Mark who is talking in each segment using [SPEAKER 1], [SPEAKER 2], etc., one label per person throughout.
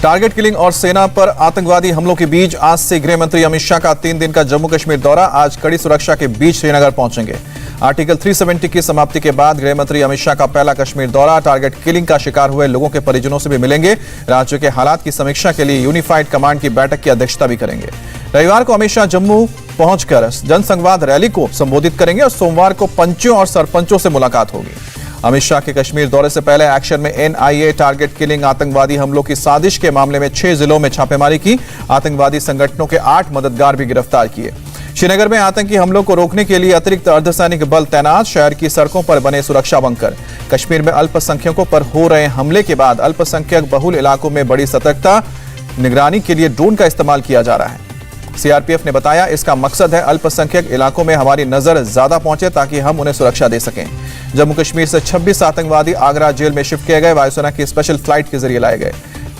[SPEAKER 1] Target killing और सेना पर आतंकवादी हमलों के बीच आज से गृह मंत्री अमित शाह का 3 दिन का जम्मू कश्मीर दौरा। आज कड़ी सुरक्षा के बीच श्रीनगर पहुंचेंगे। आर्टिकल 370 की समाप्ति के बाद गृह मंत्री अमित शाह का पहला कश्मीर दौरा। टारगेट किलिंग का शिकार हुए लोगों के परिजनों से भी मिलेंगे। राज्य के हालात की समीक्षा के लिए यूनिफाइड कमांड की बैठक की अध्यक्षता भी करेंगे। रविवार को अमित शाह जम्मू पहुंचकर जनसंवाद रैली को संबोधित करेंगे और सोमवार को पंचों और सरपंचों से मुलाकात होगी। अमित शाह के कश्मीर दौरे से पहले एक्शन में एनआईए टारगेट किलिंग आतंकवादी हमलों की साजिश के मामले में 6 जिलों में छापेमारी की। आतंकवादी संगठनों के 8 मददगार भी गिरफ्तार किए। श्रीनगर में आतंकी हमलों को रोकने के लिए अतिरिक्त अर्धसैनिक बल तैनात। शहर की सड़कों पर बने सुरक्षा बंकर। कश्मीर में अल्पसंख्यकों पर हो रहे हमले के बाद अल्पसंख्यक बहुल इलाकों में बड़ी सतर्कता। निगरानी के लिए ड्रोन का इस्तेमाल किया जा रहा है। सीआरपीएफ ने बताया, इसका मकसद है अल्पसंख्यक इलाकों में हमारी नजर ज्यादा पहुंचे ताकि हम उन्हें सुरक्षा दे सकें। जम्मू कश्मीर से 26 आतंकवादी आगरा जेल में शिफ्ट किए गए। वायुसेना की स्पेशल फ्लाइट के जरिए लाए गए।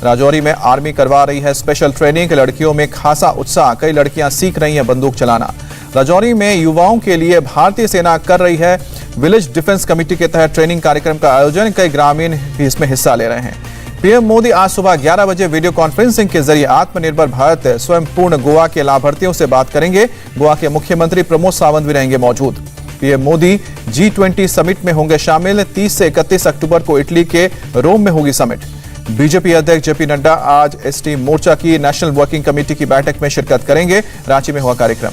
[SPEAKER 1] राजौरी में आर्मी करवा रही है स्पेशल ट्रेनिंग। लड़कियों में खासा उत्साह। कई लड़कियां सीख रही हैं बंदूक चलाना। राजौरी में युवाओं के लिए भारतीय सेना कर रही है विलेज डिफेंस कमेटी के तहत ट्रेनिंग कार्यक्रम का आयोजन। कई ग्रामीण भी इसमें हिस्सा ले रहे हैं। पीएम मोदी आज सुबह 11 बजे वीडियो कॉन्फ्रेंसिंग के जरिए आत्मनिर्भर भारत स्वयं पूर्ण गोवा के लाभार्थियों से बात करेंगे। गोवा के मुख्यमंत्री प्रमोद सावंत भी रहेंगे मौजूद। पीएम मोदी G20 समिट में होंगे शामिल। 30 से 31 अक्टूबर को इटली के रोम में होगी समिट। बीजेपी अध्यक्ष जेपी नड्डा आज एसटी मोर्चा की नेशनल वर्किंग कमेटी की बैठक में शिरकत करेंगे। रांची में हुआ कार्यक्रम।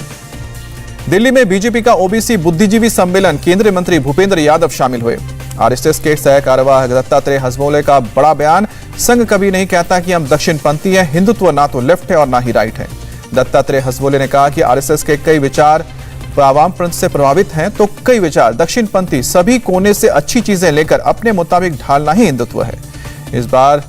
[SPEAKER 1] दिल्ली में बीजेपी का ओबीसी बुद्धिजीवी सम्मेलन। केंद्रीय मंत्री भूपेंद्र यादव शामिल हुए। आरएसएस के सह कार्यवाहक दत्तात्रेय हसबोले का बड़ा बयान। संघ कभी नहीं कहता कि हम दक्षिणपंथी हैं। हिंदुत्व ना तो लेफ्ट है और ना ही राइट है। दत्तात्रेय हसबोले ने कहा कि आरएसएस के कई विचार वामपंथ से प्रभावित हैं तो कई विचार दक्षिणपंथी। सभी कोने से अच्छी चीजें लेकर अपने मुताबिक ढालना ही हिंदुत्व है। इस बार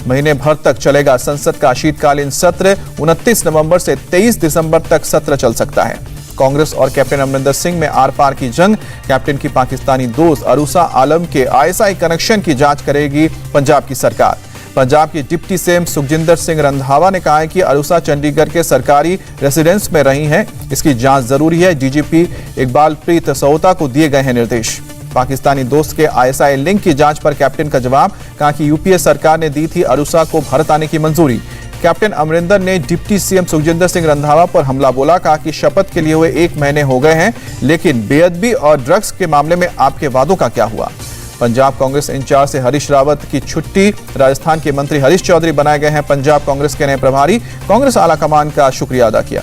[SPEAKER 1] महीने भर तक चलेगा संसद का शीतकालीन सत्र। 29 नवंबर से 23 दिसंबर तक सत्र चल सकता है। कांग्रेस और कैप्टन अमरिंदर सिंह में आर पार की जंग। कैप्टन की पाकिस्तानी दोस्त अरूसा आलम के आईएसआई कनेक्शन की जांच करेगी पंजाब की सरकार। पंजाब की डिप्टी सीएम सुखजिंदर सिंह रंधावा ने कहा है कि अरूसा चंडीगढ़ के सरकारी रेसिडेंस में रही हैं। इसकी जांच जरूरी है। डीजीपी इकबालप्रीत सहोता को दिए गए हैं निर्देश। पाकिस्तानी दोस्त के आईएसआई लिंक की जांच पर कैप्टन का जवाब। कहा कि यूपीए सरकार ने दी थी अरूसा को भारत आने की मंजूरी। कैप्टन अमरिंदर ने डिप्टी सीएम सुखजिंदर सिंह रंधावा पर हमला बोला। कहा कि शपथ के लिए हुए 1 महीने हो गए हैं, लेकिन बेअदबी और ड्रग्स के मामले में आपके वादों का क्या हुआ। पंजाब कांग्रेस इंचार्ज से हरीश रावत की छुट्टी। राजस्थान के मंत्री हरीश चौधरी बनाए गए हैं पंजाब कांग्रेस के नए प्रभारी। कांग्रेस आलाकमान का शुक्रिया अदा किया।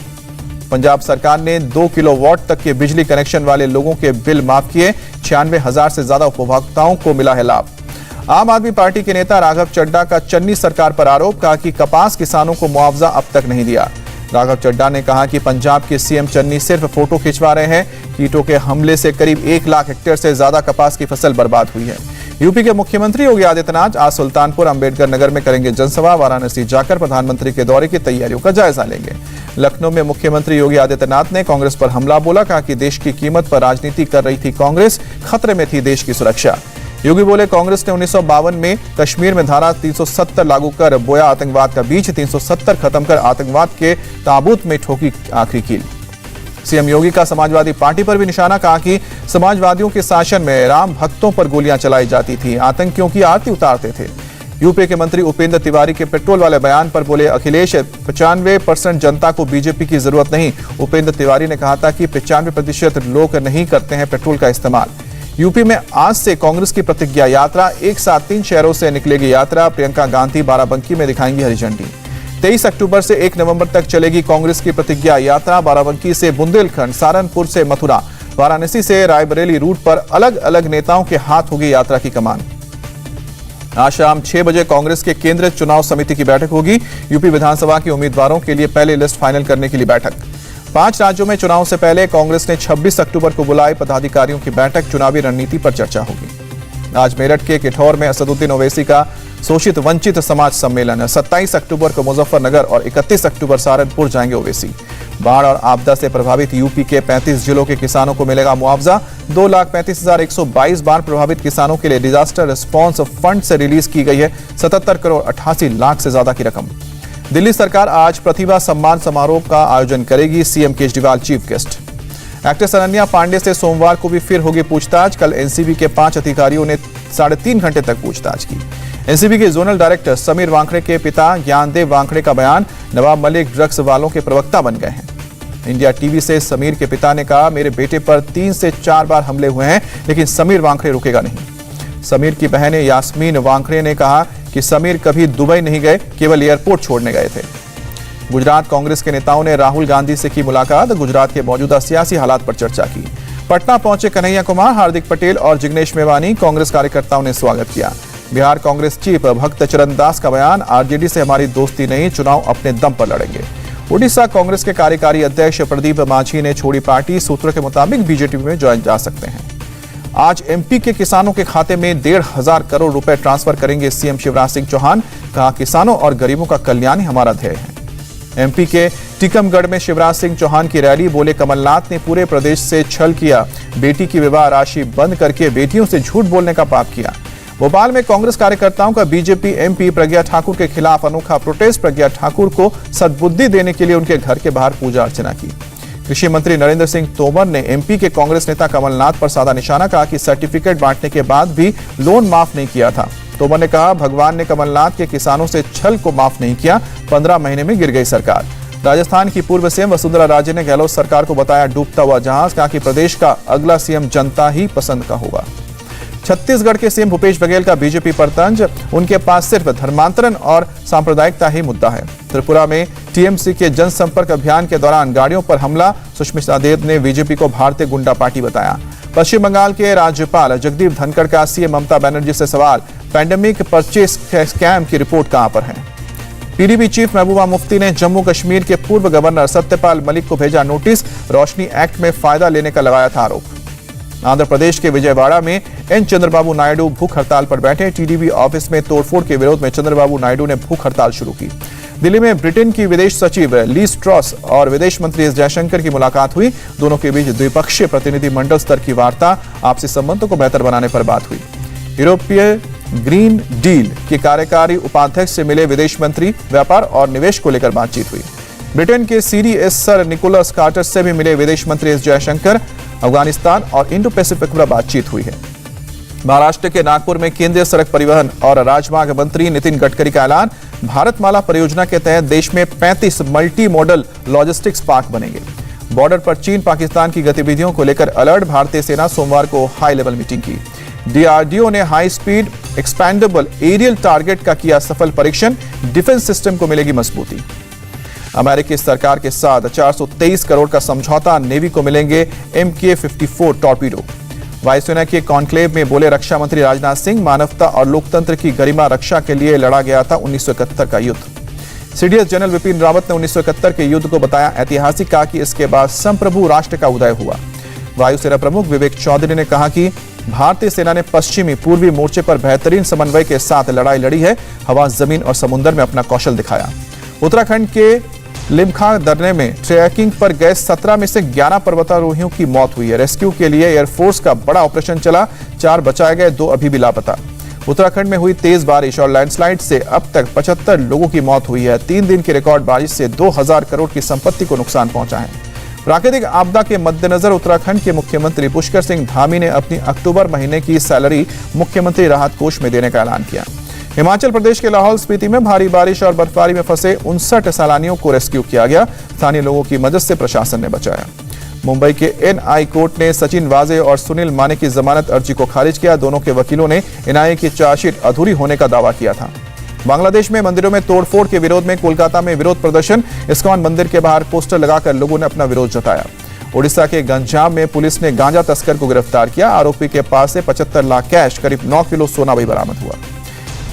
[SPEAKER 1] पंजाब सरकार ने 2 किलोवाट तक के बिजली कनेक्शन वाले लोगों के बिल माफ किए। 96,000 से ज्यादा उपभोक्ताओं को मिला है लाभ। आम आदमी पार्टी के नेता राघव चड्ढा का चन्नी सरकार पर आरोप। कहा कि कपास किसानों को मुआवजा अब तक नहीं दिया। राघव चड्ढा ने कहा कि पंजाब के सीएम चन्नी सिर्फ फोटो खिंचवा रहे हैं। कीटों के हमले से करीब 1 लाख हेक्टेयर से ज्यादा कपास की फसल बर्बाद हुई है। यूपी के मुख्यमंत्री योगी आदित्यनाथ आज सुल्तानपुर अंबेडकर नगर में करेंगे जनसभा। वाराणसी जाकर प्रधानमंत्री के दौरे की तैयारियों का जायजा लेंगे। लखनऊ में मुख्यमंत्री योगी आदित्यनाथ ने कांग्रेस पर हमला बोला। कहा कि देश की कीमत पर राजनीति कर रही थी कांग्रेस। खतरे में थी देश की सुरक्षा। योगी बोले, कांग्रेस ने 1952 में कश्मीर में धारा 370 लागू कर बोया आतंकवाद का बीज। 370 खत्म कर आतंकवाद के ताबूत में ठोकी आखिरी कील। सीएम योगी का समाजवादी पार्टी पर भी निशाना। कहा कि समाजवादियों के शासन में राम भक्तों पर गोलियां चलाई जाती थी, आतंकियों की आरती उतारते थे। यूपी के मंत्री उपेंद्र तिवारी के पेट्रोल वाले बयान पर बोले अखिलेश, 95% जनता को बीजेपी की जरूरत नहीं। उपेंद्र तिवारी ने कहा था कि 95% लोग नहीं करते हैं पेट्रोल का इस्तेमाल। यूपी में आज से कांग्रेस की प्रतिज्ञा यात्रा। एक साथ 3 शहरों से निकलेगी यात्रा। प्रियंका गांधी बाराबंकी में दिखाएंगी हरी झंडी। 23 अक्टूबर से 1 नवंबर तक चलेगी कांग्रेस की प्रतिज्ञा यात्रा। बाराबंकी से बुंदेलखंड, सहारनपुर से मथुरा, वाराणसी से रायबरेली रूट पर अलग अलग नेताओं के हाथ होगी यात्रा की कमान। आज शाम 6 बजे कांग्रेस के केंद्रीय चुनाव समिति की बैठक होगी। यूपी विधानसभा के उम्मीदवारों के लिए पहली लिस्ट फाइनल करने के लिए बैठक। 5 राज्यों में चुनाव से पहले कांग्रेस ने 26 अक्टूबर को बुलाई पदाधिकारियों की बैठक। चुनावी रणनीति पर चर्चा होगी। आज मेरठ के किठौर में असदुद्दीन ओवैसी का शोषित वंचित समाज सम्मेलन। 27 अक्टूबर को मुजफ्फरनगर और 31 अक्टूबर सहारनपुर जाएंगे ओवैसी। बाढ़ और आपदा से प्रभावित यूपी के 35 जिलों के किसानों को मिलेगा मुआवजा। 2,35,122 बाढ़ प्रभावित किसानों के लिए डिजास्टर रिस्पांस फंड से रिलीज की गई है 77 करोड़ 88 लाख से ज्यादा की रकम। दिल्ली सरकार आज प्रतिभा सम्मान समारोह का आयोजन करेगी। CM Kejriwal chief guest. Actress Ananya Pandey से सोमवार को भी फिर होगी पूछताछ। कल एनसीबी के 5 अधिकारियों ने 3.5 घंटे तक पूछताछ की। एनसीबी के जोनल डायरेक्टर समीर वांखड़े के पिता ज्ञानदेव वांखड़े का बयान, नवाब मलिक ड्रग्स वालों के प्रवक्ता बन गए हैं। इंडिया टीवी से समीर के पिता ने कहा, मेरे बेटे पर 3 से 4 बार हमले हुए हैं, लेकिन समीर वांखड़े रुकेगा नहीं। समीर की बहन यास्मीन वांखड़े ने कहा कि समीर कभी दुबई नहीं गए, केवल एयरपोर्ट छोड़ने गए थे। गुजरात कांग्रेस के नेताओं ने राहुल गांधी से की मुलाकात, गुजरात के मौजूदा सियासी हालात पर चर्चा की। पटना पहुंचे कन्हैया कुमार, हार्दिक पटेल और जिग्नेश मेवानी कांग्रेस कार्यकर्ताओं ने स्वागत किया। बिहार कांग्रेस चीफ भक्त चरण दास का बयान, आरजेडी से हमारी दोस्ती नहीं, चुनाव अपने दम पर लड़ेंगे। ओडिशा कांग्रेस के कार्यकारी अध्यक्ष प्रदीप मांझी ने छोड़ी पार्टी, सूत्रों के मुताबिक बीजेपी में ज्वाइन जा सकते हैं। आज एमपी के किसानों के खाते में 1,500 करोड़ रुपए ट्रांसफर करेंगे सीएम शिवराज सिंह चौहान। कहा, किसानों और गरीबों का कल्याण ही हमारा ध्येय है। एमपी के टीकमगढ़ में शिवराज सिंह चौहान की रैली, बोले कमलनाथ ने पूरे प्रदेश से छल किया, बेटी की विवाह राशि बंद करके बेटियों से झूठ बोलने का पाप किया। भोपाल में कांग्रेस कार्यकर्ताओं का बीजेपी एमपी प्रज्ञा ठाकुर के खिलाफ अनोखा प्रोटेस्ट, प्रज्ञा ठाकुर को सद्बुद्धि देने के लिए उनके घर के बाहर पूजा अर्चना की। कृषि मंत्री नरेंद्र सिंह तोमर ने एमपी के कांग्रेस नेता कमलनाथ पर साधा निशाना, कहा कि सर्टिफिकेट बांटने के बाद भी लोन माफ नहीं किया था। तोमर ने कहा, भगवान ने कमलनाथ के किसानों से छल को माफ नहीं किया, 15 महीने में गिर गई सरकार। राजस्थान की पूर्व सीएम वसुंधरा राजे ने गहलोत सरकार को बताया डूबता हुआ जहाज, कहा कि प्रदेश का अगला सीएम जनता ही पसंद का होगा। छत्तीसगढ़ के सीएम भूपेश बघेल का बीजेपी पर तंज, उनके पास सिर्फ धर्मांतरण और सांप्रदायिकता ही मुद्दा है। त्रिपुरा में टीएमसी के जनसंपर्क अभियान के दौरान गाड़ियों पर हमला, सुष्मिता देव ने बीजेपी को भारतीय गुंडा पार्टी बताया। पश्चिम बंगाल के राज्यपाल जगदीप धनखड़ का सीएम ममता बनर्जी से सवाल, पैंडेमिक परचेस स्कैम की रिपोर्ट कहां पर है। पीडीपी चीफ महबूबा मुफ्ती ने जम्मू कश्मीर के पूर्व गवर्नर सत्यपाल मलिक को भेजा नोटिस, रोशनी एक्ट में फायदा लेने का लगाया था आरोप। आंध्र प्रदेश के विजयवाड़ा में एन चंद्रबाबू नायडू भूख हड़ताल पर बैठे, टीडीपी ऑफिस में तोड़फोड़ के विरोध में चंद्रबाबू नायडू ने भूख हड़ताल शुरू की। दिल्ली में ब्रिटेन की विदेश सचिव लीज ट्रॉस और विदेश मंत्री एस जयशंकर की मुलाकात हुई, दोनों के बीच द्विपक्षीय प्रतिनिधिमंडल स्तर की वार्ता, आपसी संबंधों को बेहतर बनाने पर बात हुई। यूरोपीय ग्रीन डील के कार्यकारी उपाध्यक्ष से मिले विदेश मंत्री, व्यापार और निवेश को लेकर बातचीत हुई। ब्रिटेन के सीडीएस सर निकोलस कार्टर से भी मिले विदेश मंत्री एस जयशंकर, अफगानिस्तान और इंडो पैसिफिक पर बातचीत हुई है। महाराष्ट्र के नागपुर में केंद्रीय सड़क परिवहन और राजमार्ग मंत्री नितिन गडकरी का ऐलान, भारतमाला परियोजना के तहत देश में 35 मल्टी मॉडल लॉजिस्टिक्स पार्क बनेंगे। बॉर्डर पर चीन पाकिस्तान की गतिविधियों को लेकर अलर्ट, भारतीय सेना सोमवार को हाई लेवल मीटिंग की। डीआरडीओ ने high speed expendable aerial target का किया सफल परीक्षण, डिफेंस सिस्टम को मिलेगी मजबूती। अमेरिकी सरकार के साथ 423 करोड़ का समझौता, नेवी को मिलेंगे MK-54 टॉर्पीडो। वायुसेना के कॉन्क्लेव में बोले रक्षा मंत्री राजनाथ सिंह, मानवता और लोकतंत्र की गरिमा रक्षा के लिए लड़ा गया था 1971 का युद्ध। सीडीएस जनरल विपिन रावत ने 1971 के युद्ध को बताया ऐतिहासिक, कहा कि इसके बाद संप्रभु राष्ट्र का उदय हुआ। वायुसेना प्रमुख विवेक चौधरी ने कहा कि भारतीय सेना ने पश्चिमी पूर्वी मोर्चे पर बेहतरीन समन्वय के साथ लड़ाई लड़ी है, हवा, जमीन और समुद्र में अपना कौशल दिखाया। उत्तराखंड के लिमखा दर्रे में ट्रैकिंग पर गए 17 में से 11 पर्वतारोहियों की मौत हुई है। रेस्क्यू के लिए एयरफोर्स का बड़ा ऑपरेशन चला, 4 बचाए गए, 2 अभी भी लापता। उत्तराखंड में हुई तेज बारिश और लैंडस्लाइड से अब तक 75 लोगों की मौत हुई है। 3 दिन की रिकॉर्ड बारिश से 2000 करोड़ की संपत्ति को नुकसान पहुंचा है। प्राकृतिक आपदा के मद्देनजर उत्तराखंड के मुख्यमंत्री पुष्कर सिंह धामी ने अपनी अक्टूबर महीने की सैलरी मुख्यमंत्री राहत कोष में देने का ऐलान किया। हिमाचल प्रदेश के लाहौल स्पीति में भारी बारिश और बर्फबारी में फंसे 59 सैलानियों को रेस्क्यू किया गया, स्थानीय लोगों की मदद से प्रशासन ने बचाया। मुंबई के एनआई कोर्ट ने सचिन वाजे और सुनील माने की जमानत अर्जी को खारिज किया, दोनों के वकीलों ने एनआई की चार्जशीट अधूरी होने का दावा किया था। बांग्लादेश में मंदिरों में तोड़फोड़ के विरोध में कोलकाता में विरोध प्रदर्शन, इस्कॉन मंदिर के बाहर पोस्टर लगाकर लोगों ने अपना विरोध जताया। ओडिशा के गंजाम में पुलिस ने गांजा तस्कर को गिरफ्तार किया, आरोपी के पास से 75 लाख कैश, करीब 9 किलो सोना भी बरामद हुआ।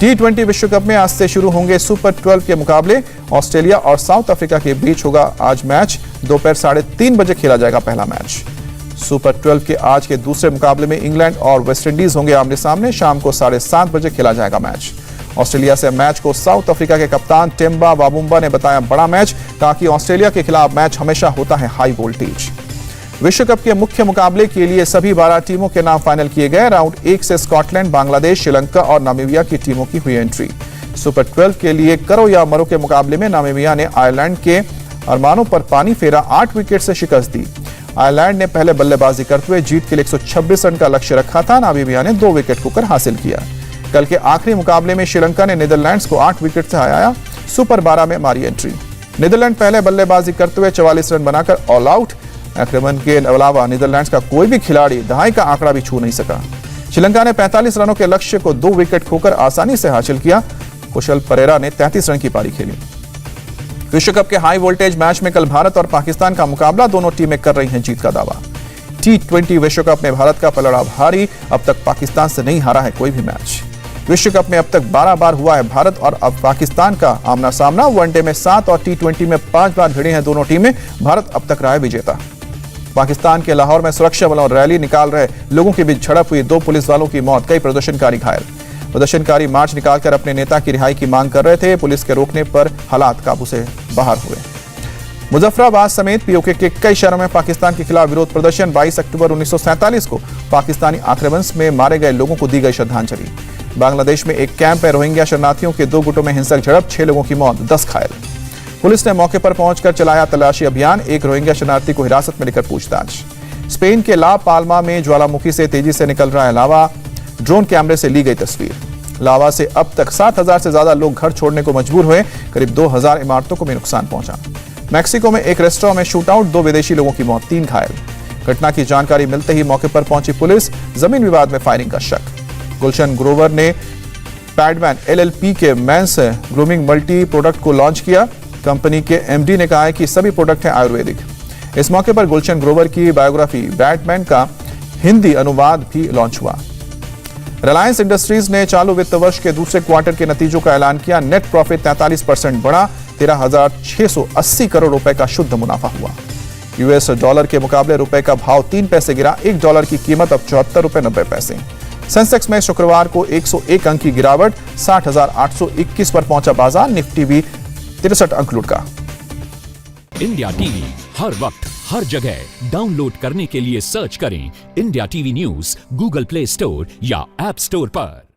[SPEAKER 1] T20 विश्व कप में आज से शुरू होंगे सुपर 12 के मुकाबले, ऑस्ट्रेलिया और साउथ अफ्रीका के बीच होगा आज मैच, दोपहर 3:30 बजे खेला जाएगा पहला मैच। सुपर 12 के आज के दूसरे मुकाबले में इंग्लैंड और वेस्टइंडीज होंगे आमने सामने, शाम को 7:30 बजे खेला जाएगा मैच। ऑस्ट्रेलिया से मैच को साउथ अफ्रीका के कप्तान टेम्बा बाबुम्बा ने बताया बड़ा मैच, कहा कि ऑस्ट्रेलिया के खिलाफ मैच हमेशा होता है हाई वोल्टेज। विश्व कप के मुख्य मुकाबले के लिए सभी 12 टीमों के नाम फाइनल किए गए। राउंड 1 से स्कॉटलैंड, बांग्लादेश, श्रीलंका और नामीबिया की टीमों की हुई एंट्री। सुपर 12 के लिए करो या मरो के मुकाबले में नामीबिया ने आयरलैंड के अरमानों पर पानी फेरा, 8 विकेट से शिकस्त दी। आयरलैंड ने पहले बल्लेबाजी करते हुए जीत के लिए 126 रन का लक्ष्य रखा था। नामीबिया ने 2 विकेट खोकर हासिल किया। कल के आखिरी मुकाबले में श्रीलंका ने नीदरलैंड्स को 8 विकेट से हराया। सुपर 12 में मारी एंट्री। नीदरलैंड पहले बल्लेबाजी करते हुए 44 रन बनाकर ऑल आउट। आक्रमण के अलावा नीदरलैंड्स का कोई भी खिलाड़ी दहाई का आंकड़ा भी छू नहीं सका। श्रीलंका ने 45 रनों के लक्ष्य को 2 विकेट खोकर आसानी से हासिल किया। कुशल परेरा ने 33 रन की पारी खेली। विश्व कप के हाई वोल्टेज मैच में कल भारत और पाकिस्तान का मुकाबला। दोनों टीमें कर रही हैं जीत का दावा। T20 विश्व कप में भारत का पलड़ा भारी। अब तक पाकिस्तान से नहीं हारा है कोई भी मैच। विश्व कप में अब तक 12 बार हुआ है भारत और अब पाकिस्तान का आमना सामना। वनडे में 7 और T20 में 5 बार भिड़ी हैं दोनों टीमें। भारत अब तक रहा है विजेता। पाकिस्तान के लाहौर में सुरक्षा बलों रैली निकाल रहे लोगों के बीच झड़प हुई। 2 पुलिस वालों की मौत, कई प्रदर्शनकारी घायल। प्रदर्शनकारी मार्च निकालकर अपने नेता की रिहाई की मांग कर रहे थे। पुलिस के रोकने पर हालात काबू से बाहर हुए। मुजफ्फराबाद समेत पीओके के कई शहरों में पाकिस्तान के खिलाफ विरोध प्रदर्शन। 22 अक्टूबर 1947 को पाकिस्तानी आक्रमण में मारे गए लोगों को दी गई श्रद्धांजलि। बांग्लादेश में एक कैंप है। रोहिंग्या शरणार्थियों के 2 गुटों में हिंसक झड़प, 6 लोगों की मौत, 10 घायल। पुलिस ने मौके पर पहुंचकर चलाया तलाशी अभियान। एक रोहिंग्या शरणार्थी को हिरासत में लेकर पूछताछ। स्पेन के ला पाल्मा में ज्वालामुखी से तेजी से निकल रहा है लावा। ड्रोन कैमरे से ली गई तस्वीर। लावा से अब तक 7,000 से ज्यादा लोग घर छोड़ने को मजबूर हुए। करीब 2,000 इमारतों को भी नुकसान पहुंचा। मैक्सिको में एक रेस्टोरेंट में शूटआउट, 2 विदेशी लोगों की मौत, 3 घायल। घटना की जानकारी मिलते ही मौके पर पहुंची पुलिस। जमीन विवाद में फायरिंग का शक। गुलशन ग्रोवर ने पैडमैन LLP के मेंस ग्रूमिंग मल्टी प्रोडक्ट को लॉन्च किया। कंपनी के MD ने कहा है कि सभी प्रोडक्ट हैं आयुर्वेदिक। इस मौके पर गुलशन ग्रोवर की बायोग्राफी बैटमैन का हिंदी अनुवाद भी लॉन्च हुआ। रिलायंस इंडस्ट्रीज ने चालू वित्त वर्ष के दूसरे क्वार्टर के नतीजों का ऐलान किया। नेट प्रॉफिट 43% बढ़ा। 13,680 करोड़ रुपए का शुद्ध मुनाफा हुआ। US डॉलर के मुकाबले रुपए का भाव 3 पैसे गिरा। $1 की कीमत अब 74 रुपए 90 पैसे। सेंसेक्स में शुक्रवार को 101 अंक की गिरावट, 60,821 पर पहुंचा बाजार। निफ्टी भी 63 अंक लुढ़का।
[SPEAKER 2] इंडिया टीवी हर वक्त हर जगह डाउनलोड करने के लिए सर्च करें India TV news Google play store या ऐप स्टोर पर।